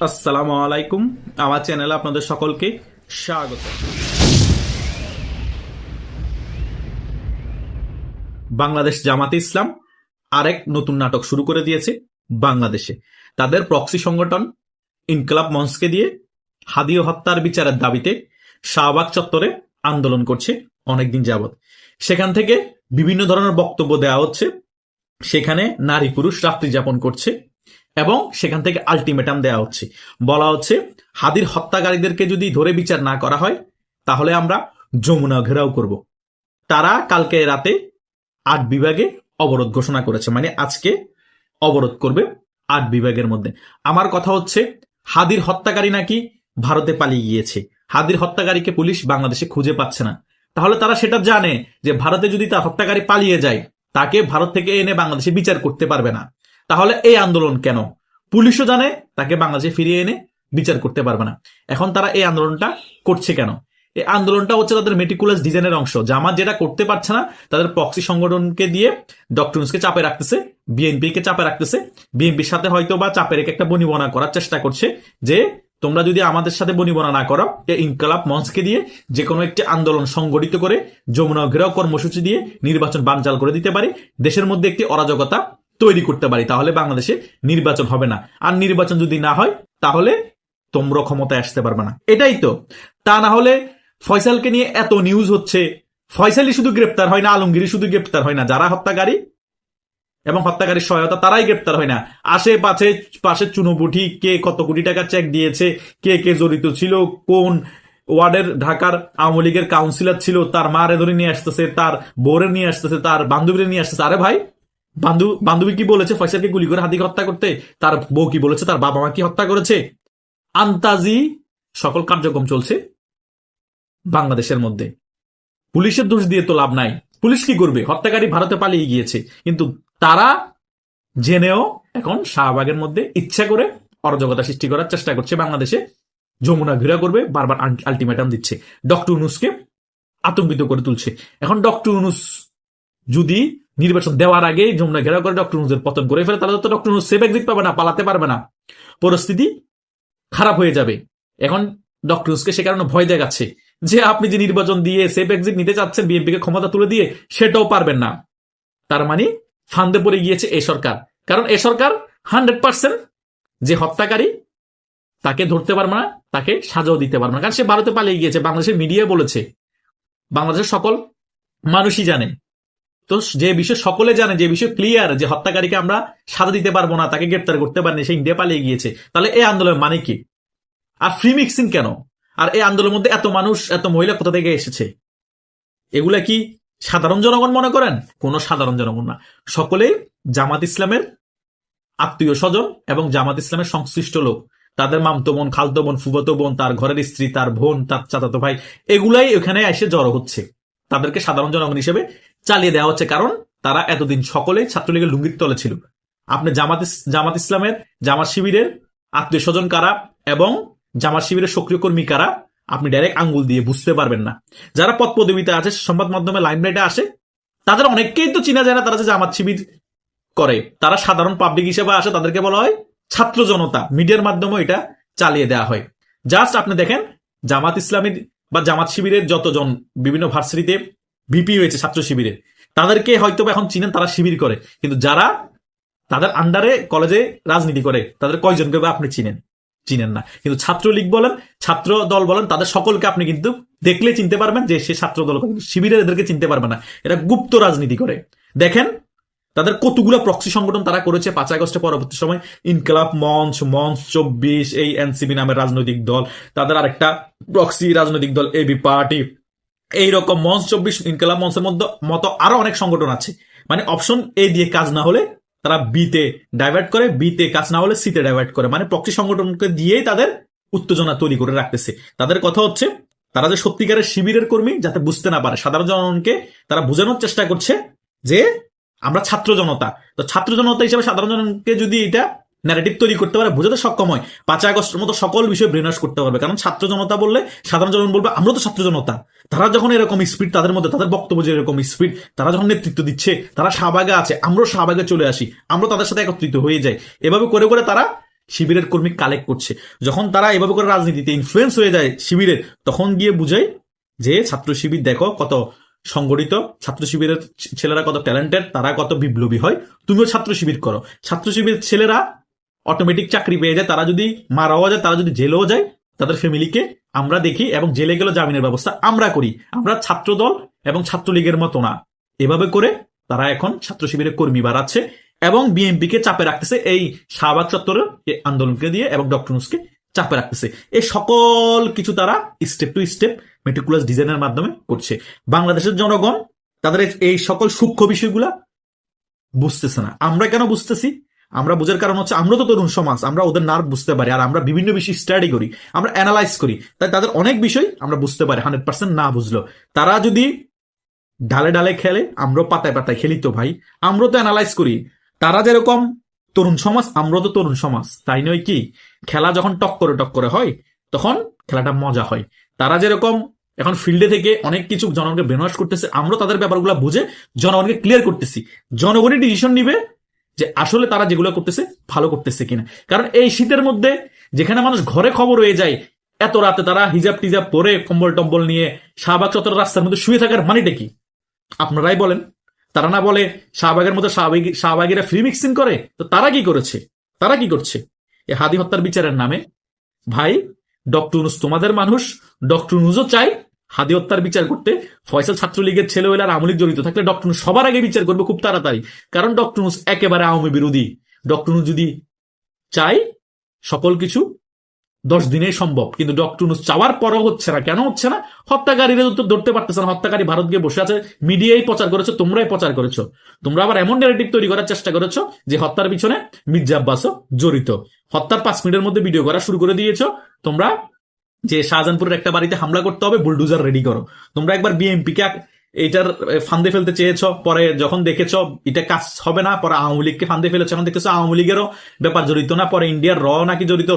আসসালামু আলাইকুম। আমার চ্যানেলে আপনাদের সকলকে স্বাগত। বাংলাদেশ জামাতে ইসলাম আরেক নতুন নাটক শুরু করে দিয়েছে বাংলাদেশে। তাদের প্রক্সি সংগঠন ইনকলাব মঞ্চকে দিয়ে হাদি ও হত্যার বিচারের দাবিতে শাহবাগ চত্বরে আন্দোলন করছে অনেকদিন যাবৎ। সেখান থেকে বিভিন্ন ধরনের বক্তব্য দেওয়া হচ্ছে, সেখানে নারী পুরুষ রাত্রি যাপন করছে এবং সেখান থেকে আলটিমেটাম দেওয়া হচ্ছে। বলা হচ্ছে হাদির হত্যাকারীদেরকে যদি ধরে বিচার না করা হয় তাহলে আমরা যমুনা ঘেরাও করব। তারা কালকে রাতে 8 বিভাগে অবরোধ ঘোষণা করেছে, মানে আজকে অবরোধ করবে 8 বিভাগের মধ্যে। আমার কথা হচ্ছে হাদির হত্যাকারী নাকি ভারতে পালিয়ে গিয়েছে, হাদির হত্যাকারীকে পুলিশ বাংলাদেশে খুঁজে পাচ্ছে না। তাহলে তারা সেটা জানে যে ভারতে যদি তার হত্যাকারী পালিয়ে যায় তাকে ভারত থেকে এনে বাংলাদেশে বিচার করতে পারবে না। তাহলে এই আন্দোলন কেন? পুলিশও জানে তাকে বাংলাদেশে ফিরিয়ে এনে বিচার করতে পারবে না, এখন তারা এই আন্দোলনটা করছে কেন? এই আন্দোলনটা হচ্ছে তাদের মেটিকুলাস ডিজাইনের অংশ। জামাত যেটা করতে পারছে না, তাদের প্রক্সি সংগঠনকে দিয়ে ডক্টর ইউনূসকে চাপে রাখতেছে, বিএনপি কে চাপে রাখতেছে। বিএনপির সাথে হয়তো বা চাপে রেখে একটা বনিবনা করার চেষ্টা করছে যে তোমরা যদি আমাদের সাথে বনিবনা না করো, ইনকলাব মঞ্চকে দিয়ে যে কোনো একটি আন্দোলন সংগঠিত করে যমুনা ঘেরাও কর্মসূচি দিয়ে নির্বাচন বানচাল করে দিতে পারি, দেশের মধ্যে একটি অরাজকতা তৈরি করতে পারি, তাহলে বাংলাদেশে নির্বাচন হবে না। আর নির্বাচন যদি না হয় তাহলে তোমরা ক্ষমতায় আসতে পারবে না, এটাই তো। তা না হলে ফয়সালকে নিয়ে এত নিউজ হচ্ছে, ফয়সালই শুধু গ্রেপ্তার হয় না, আলমগীরই শুধু গ্রেপ্তার হয় না, যারা হত্যাকারী এবং হত্যাকারীর সহায়তা তারাই গ্রেপ্তার হয় না। পাশে চুনোপুটি কে কত কোটি টাকা চেক দিয়েছে, কে কে জড়িত ছিল, কোন ওয়ার্ডের ঢাকার আওয়ামী লীগের কাউন্সিলর ছিল, তার মারে ধরে নিয়ে আসতেছে, তার বোরে নিয়ে আসতেছে, তার বান্ধবীরে নিয়ে আসতেছে। আরে ভাই, বান্ধবী কি বলেছে ফয়সালকে গুলি করে হাদিকে হত্যা করতে? তার বউ কি বলেছে তার বাবা মা কি হত্যা করেছে? আন্তাজি সকল কার্যক্রম চলছে বাংলাদেশের মধ্যে। পুলিশের দোষ দিয়ে তো লাভ নাই। পুলিশ কি করবে? হত্যাকারী ভারতে পালিয়ে গিয়েছে, কিন্তু তারা জেনেও এখন শাহবাগের মধ্যে ইচ্ছা করে অরাজকতা সৃষ্টি করার চেষ্টা করছে। বাংলাদেশে যমুনা ঘেরা করবে, বারবার আলটিমেটাম দিচ্ছে, ডক্টর ইউনূসকে আতঙ্কিত করে তুলছে। এখন ডক্টর ইউনূস যদি নির্বাচন দেওয়ার আগে যমুনা ঘেরাও করে ডক্টর ইউনূসের পতন করে ফেলে, তাহলে তো ডক্টর ইউনূস সেফ এক্সিট পাবে না, পালাতে পারবে না, পরিস্থিতি খারাপ হয়ে যাবে। এখন ডক্টর ইউনূসকে সে কারণে ভয় দেখাচ্ছে যে আপনি যে নির্বাচন দিয়ে সেফ এক্সিট নিতে চাচ্ছেন বিএনপিকে ক্ষমতা তুলে দিয়ে, সেটাও পারবেন না। তার মানে ফান্দে পড়ে গিয়েছে এই সরকার, কারণ এই সরকার 100% যে হত্যাকারী তাকে ধরতে পারবে না, তাকে সাজাও দিতে পারবে না, কারণ সে ভারতে পালিয়ে গিয়েছে। বাংলাদেশের মিডিয়া বলেছে, বাংলাদেশের সকল মানুষই জানে। তো যে বিষয় সকলে জানে, যে বিষয় ক্লিয়ার, যে হত্যাকারীকে আমরা সাজা দিতে পারবো না, তাকে গ্রেপ্তার করতে পারিনি, সে ইন্ডিয়া পালিয়ে গিয়েছে, তাহলে এই আন্দোলনের মানে কি? আর ফ্রি মিক্সিং কেন? আর এই আন্দোলনের মধ্যে এত মানুষ, এত মহিলা কোথা থেকে এসেছে? এগুলা কি সাধারণ জনগণ মনে করেন? কোন সাধারণ জনগণ না, সকলেই জামাত ইসলামের আত্মীয় স্বজন এবং জামাত ইসলামের সংশ্লিষ্ট লোক। তাদের মামতো বোন, খালতো বোন, ফুফাতো বোন, তার ঘরের স্ত্রী, তার বোন, তার চাচাতো ভাই, এগুলাই এখানে এসে জড়ো হচ্ছে। তাদেরকে সাধারণ জনগণ হিসেবে চালিয়ে দেওয়া হচ্ছে, কারণ তারা এতদিন সকলেই ছাত্রলীগের লুঙ্গির তলে ছিল। আপনি জামাত ইসলামের, জামাত শিবিরের আত্মীয় স্বজন কারা এবং জামাত শিবিরের সক্রিয় কর্মী কারা, আপনি ডাইরেক্ট আঙ্গুল দিয়ে বুঝতে পারবেন না। যারা পদ পদবিতে আছে, সংবাদ মাধ্যমে লাইমলাইটে আসে, তাদের অনেককেই তো চিনা যায় না তারা যে জামাত শিবির করে। তারা সাধারণ পাবলিক হিসেবে আসে, তাদেরকে বলা হয় ছাত্র জনতা। মিডিয়ার মাধ্যমে এটা চালিয়ে দেওয়া হয়। জাস্ট আপনি দেখেন, জামাত ইসলামী বা জামাত শিবিরের যতজন বিভিন্ন ভার্সিটিতে ভিপি হয়েছে ছাত্র শিবিরের, তাদেরকে হয়তো এখন চিনেন, তারা শিবির করে, কিন্তু যারা তাদের আন্ডারে কলেজে রাজনীতি করে তাদের কয়জনকে আপনি চিনেন না। কিন্তু ছাত্রলীগ বলেন, ছাত্র দল বলেন, তাদের সকলকে আপনি কিন্তু দেখলে চিনতে পারবেন যে সে ছাত্র দল, কিন্তু শিবিরের এদেরকে চিনতে পারবেন না। এরা গুপ্ত রাজনীতি করে। দেখেন তাদের কতগুলো প্রক্সি সংগঠন তারা করেছে 5 আগস্টের পরবর্তী সময়। ইনকলাব মঞ্চ, মঞ্চ 24, এই এনসিপি নামের রাজনৈতিক দল, তাদের আরেকটা প্রক্সি রাজনৈতিক দল এবি পার্টি, এইরকম মঞ্চ 24, ইনকলাব মঞ্চের মতো আরো অনেক সংগঠন আছে। মানে অপশন এ দিয়ে কাজ না হলে তারা বিতে ডাইভার্ট করে, বিতে কাজ না হলে সিতে ডাইভার্ট করে। মানে প্রক্সি সংগঠনকে দিয়েই তাদের উত্তেজনা তৈরি করে রাখতেছে। তাদের কথা হচ্ছে তারা যে সত্যিকারের শিবিরের কর্মী যাতে বুঝতে না পারে, সাধারণ জনগণকে তারা বোঝানোর চেষ্টা করছে যে আমরা ছাত্র জনতা। তো ছাত্র জনতা হিসেবে সাধারণ জনগণকে যদি এটা ন্যারেটিভ তৈরি করতে পারে, বোঝাতে সক্ষম হয়, 5 আগস্টের মতো সকল বিষয়ে ব্রেনওয়াশ করতে পারবে। কারণ ছাত্র জনতা বললে সাধারণ জনগণ বলবে আমরা তো ছাত্র জনতা। তারা যখন এরকম স্পিড তাদের মধ্যে, তাদের বক্তব্য যে এরকম স্পিড, তারা যখন নেতৃত্ব দিচ্ছে, তারা শাহবাগে আছে, আমরাও শাহবাগে চলে আসি, আমরা তাদের সাথে একত্রিত হয়ে যাই। এভাবে করে করে তারা শিবিরের কর্মী কালেক্ট করছে। যখন তারা এভাবে করে রাজনীতিতে ইনফ্লুয়েন্স হয়ে যায় শিবিরের, তখন গিয়ে বুঝায় যে ছাত্র শিবির দেখো কত সংগঠিত, ছাত্র শিবিরের ছেলেরা কত ট্যালেন্টেড, তারা কত বিপ্লবী হয়, তুমিও ছাত্র শিবির করো। ছাত্র শিবিরের ছেলেরা অটোমেটিক চাকরি পেয়ে যায়, তারা যদি মারাও যায়, তারা যদি জেলেও যায়, তাদের ফ্যামিলিকে আমরা দেখি, এবং জেলে গেলে জামিনের ব্যবস্থা আমরা করি। আমরা ছাত্র দল এবং ছাত্রলীগের মতো না। এভাবে করে তারা এখন ছাত্র শিবিরের কর্মী বাড়াচ্ছে এবং বিএনপিকে চাপে রাখতেছে এই শাহবাগ চত্বরের আন্দোলনকে দিয়ে, এবং ডক্টর ইউনূসকে চাপে রাখতেছে। এই সকল কিছু তারা স্টেপ টু স্টেপ মেটিকুলাস ডিজাইনের মাধ্যমে করছে। বাংলাদেশের জনগণ তাদের এই সকল সূক্ষ্ম বিষয়গুলা বুঝতেছে না। আমরা কেন বুঝতেছি? আমরা বুঝার কারণ হচ্ছে আমরা তো তরুণ সমাজ, আমরা ওদের নার্ভ বুঝতে পারি, আর আমরা বিভিন্ন বিষয় স্টাডি করি, আমরা অ্যানালাইজ করি, তাই তাদের অনেক বিষয় আমরা বুঝতে পারি 100% না বুঝলো। তারা যদি ডালে ডালে খেলে, আমরাও পাতায় পাতায় খেলি তো ভাই, আমরাও তো অ্যানালাইজ করি। তারা যেরকম তরুণ সমাজ, আমরাও তো তরুণ সমাজ, তাই নয় কি? খেলা যখন টক্করে হয় তখন খেলাটা মজা হয়। তারা যেরকম এখন ফিল্ডে থেকে অনেক কিছু জনগণকে ব্রেনওয়াশ করতেছে, আমরা তাদের ব্যাপারগুলো বুঝে জনগণকে ক্লিয়ার করতেছি। জনগণই ডিসিশন নিবে যে আসলে তারা যেগুলো করতেছে ভালো করতেছে কিনা। কারণ এই শীতের মধ্যে যেখানে মানুষ ঘরে খবর হয়ে যায়, এত রাতে তারা হিজাব টিজাব পরে কম্বল টম্বল নিয়ে শাহবাগ চত্বর রাস্তার মধ্যে শুয়ে থাকার মানেটা কি? আপনারাই বলেন। তারা না বলে শাহবাগের মধ্যে শাহবাগীরা ফ্রি মিক্সিং করে? তো তারা কি করেছে? তারা কি করছে? এই হাদি হত্যার বিচারের নামে ভাই, ডক্টর ইউনূস তোমাদের মানুষ, ডক্টর ইউনূসও চাই হাদি হত্যার বিচার করতে। ফয়সাল ছাত্রলীগের ছেলে হইলে আর আওয়ামী লীগ জড়িত থাকলে ডক্টর ইউনূস সবার আগে বিচার করবে খুব তাড়াতাড়ি। কারণ ডক্টর ইউনূস একেবারে আওয়ামী বিরোধী। ডক্টর ইউনূস যদি চাই সকল কিছু 10 দিনেই সম্ভব, কিন্তু ডক্টর ইউনূস চাওয়ার পরও হচ্ছে না। কেন হচ্ছে না? হত্যাকারীরা তো ধরতে পারতেছে না। হত্যাকারী ভারত গিয়ে বসে আছে, মিডিয়াই প্রচার করেছো, তোমরাই প্রচার করেছো। তোমরা আবার এমন ন্যারেটিভ তৈরি করার চেষ্টা করেছো যে হত্যার পিছনে মির্জা আব্বাসও জড়িত। হত্যার 5 মিনিটের মধ্যে ভিডিও করা শুরু করে দিয়েছো তোমরা, যে শাহজাহানপুরের একটা বাড়িতে হামলা করতে হবে, বুলডুজার রেডি করো। তোমরা একবার বিএনপিকে এটার ফান্দে ফেলতে চেয়েছ, পরে যখন দেখেছ এটা কাজ হবে না, পরে আওয়ামী লীগকে ফান্দে ফেলেছ। এখন দেখেছো আওয়ামী লীগেরও ব্যাপার জড়িত না, পরে ইন্ডিয়ার নাকি জড়িত,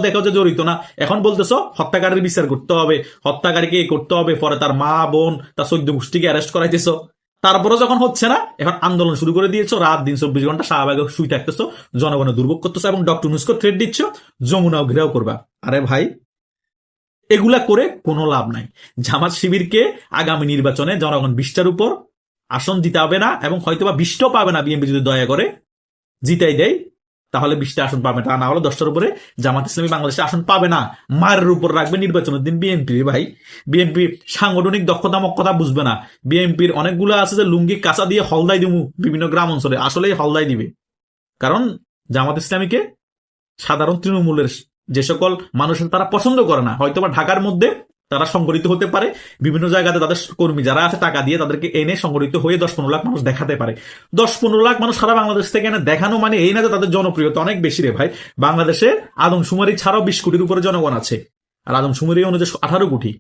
দেখো যে জড়িত না। এখন বলতেছো হত্যাকারীর বিচার করতে হবে, হত্যাকারীকে করতে হবে, পরে তার মা বোন তার 14 গোষ্ঠীকে অ্যারেস্ট করাইতেছ। তারপরে যখন হচ্ছে না, এখন আন্দোলন শুরু করে দিয়েছো, রাত দিন 24 ঘন্টা শাহবাগে শুয়ে থাকতেছো, জনগণের দুর্ভোগ করতেছো, এবং ডক্টর ইউনূসকে থ্রেট দিচ্ছ যমুনাও ঘেরাও করবা। আরে ভাই, এগুলা করে কোনো লাভ নাই। জামাত শিবিরকে আগামী নির্বাচনে জনগণ 20টার উপর আসন দিতে হবে না, এবং হয়তোবা 20টাও পাবে না। বিএনপি যদি দয়া করে জিতাই দেয় তাহলে 20টা আসন পাবে, তা না হলে 10টার উপরে জামাত ইসলামী বাংলাদেশে আসন পাবে না। মায়ের উপর রাখবে নির্বাচনের দিন বিএনপি। ভাই, বিএনপি সাংগঠনিক দক্ষতা মক্ষতা বুঝবে না। বিএনপির অনেকগুলো আছে যে লুঙ্গি কাঁচা দিয়ে হলদাই দিব বিভিন্ন গ্রাম অঞ্চলে, আসলেই হলদাই দিবে। কারণ জামাত ইসলামীকে সাধারণ তৃণমূলের যে সকল মানুষের তারা পছন্দ করে না। হয়তোবা ঢাকার মধ্যে তারা সংগঠিত হতে পারে, বিভিন্ন জায়গাতে তাদের কর্মী যারা আছে টাকা দিয়ে তাদেরকে এনে সংগঠিত হয়ে 10-15 লাখ মানুষ দেখাতে পারে। 10-15 লাখ মানুষ সারা বাংলাদেশ থেকে এনে দেখানো মানে এই না যে তাদের জনপ্রিয়তা অনেক বেশি রে ভাই। বাংলাদেশে আদমশুমারি ছাড়াও 20 কোটির উপরে জনগণ আছে, আর আদমশুমারি অনুযায়ী 18 কোটি।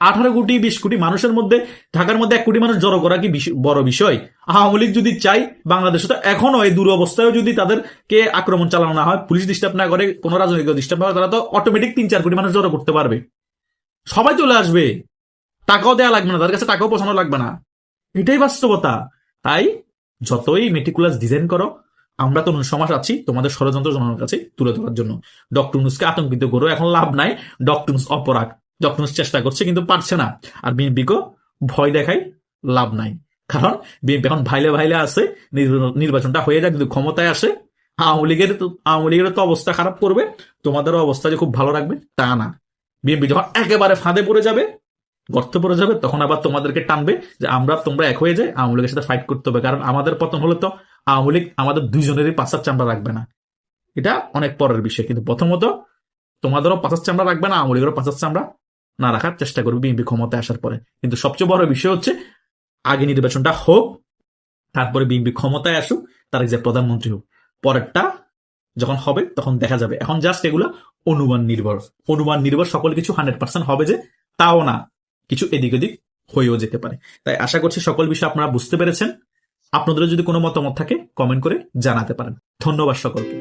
18 কোটি 20 কোটি মানুষের মধ্যে ঢাকার মধ্যে 1 কোটি মানুষ জড়ো করা কি বড় বিষয়? আওয়ামী লীগ যদি চাই বাংলাদেশে, তো এখনো এই দুরবস্থায় যদি তাদেরকে আক্রমণ চালানো না হয়, পুলিশ ডিস্টার্ব না করে, কোনো রাজনৈতিক ডিস্টার্ব না হয়, তারা তো অটোমেটিক 3-4 কোটি মানুষ জড়ো করতে পারবে। সবাই চলে আসবে, টাকাও দেওয়া লাগবে না, তাদের কাছে টাকাও পৌঁছানো লাগবে না। এটাই বাস্তবতা। তাই যতই মেটিকুলাস ডিজাইন করো, আমরা তো সমাজ আছি তোমাদের ষড়যন্ত্র জনগণের কাছে তুলে ধরার জন্য। ডক্টর ইউনূসকে আতঙ্কিত করো, এখন লাভ নাই। ডক্টর ইউনূস অপরাগ, ডক্টর ইউনূস চেষ্টা করছে কিন্তু পারছে না। আর বিএনপিকেও ভয় দেখাই লাভ নাই, কারণ বিএনপি এখন ভাইলে আছে। নির্বাচনটা হয়ে যায়, কিন্তু ক্ষমতায় আসে আওয়ামী লীগের তো অবস্থা খারাপ করবে, তোমাদেরও অবস্থা যে খুব ভালো রাখবে তা না। বিএনপি যখন একেবারে ফাঁদে পড়ে যাবে, গর্তে পড়ে যাবে, তখন আবার তোমাদেরকে টানবে যে তোমরা এক হয়ে যায়, আওয়ামী লীগের সাথে ফাইট করতে হবে। কারণ আমাদের পতন হলে তো আওয়ামী লীগ আমাদের দুইজনেরই পাছার চামড়া রাখবে না, এটা অনেক পরের বিষয়। কিন্তু প্রথমত তোমাদেরও পাছার চামড়া রাখবে না, আওয়ামী লীগেরও পাছার চামড়া না রাখার চেষ্টা করবে বিএনপি ক্ষমতায় আসার পরে। কিন্তু সবচেয়ে বড় বিষয় হচ্ছে আগে নির্বাচনটা হোক, তারপরে বিএনপি ক্ষমতায় আসুক, তার যে প্রধানমন্ত্রী হোক, পরেরটা যখন হবে তখন দেখা যাবে। এখন জাস্ট এগুলো অনুমান নির্ভর সকল কিছু 100% হবে যে তাও না, কিছু এদিক ওদিক হয়েও যেতে পারে। তাই আশা করছি সকল বিষয় আপনারা বুঝতে পেরেছেন। আপনাদেরও যদি কোনো মতামত থাকে কমেন্ট করে জানাতে পারেন। ধন্যবাদ সকলকে।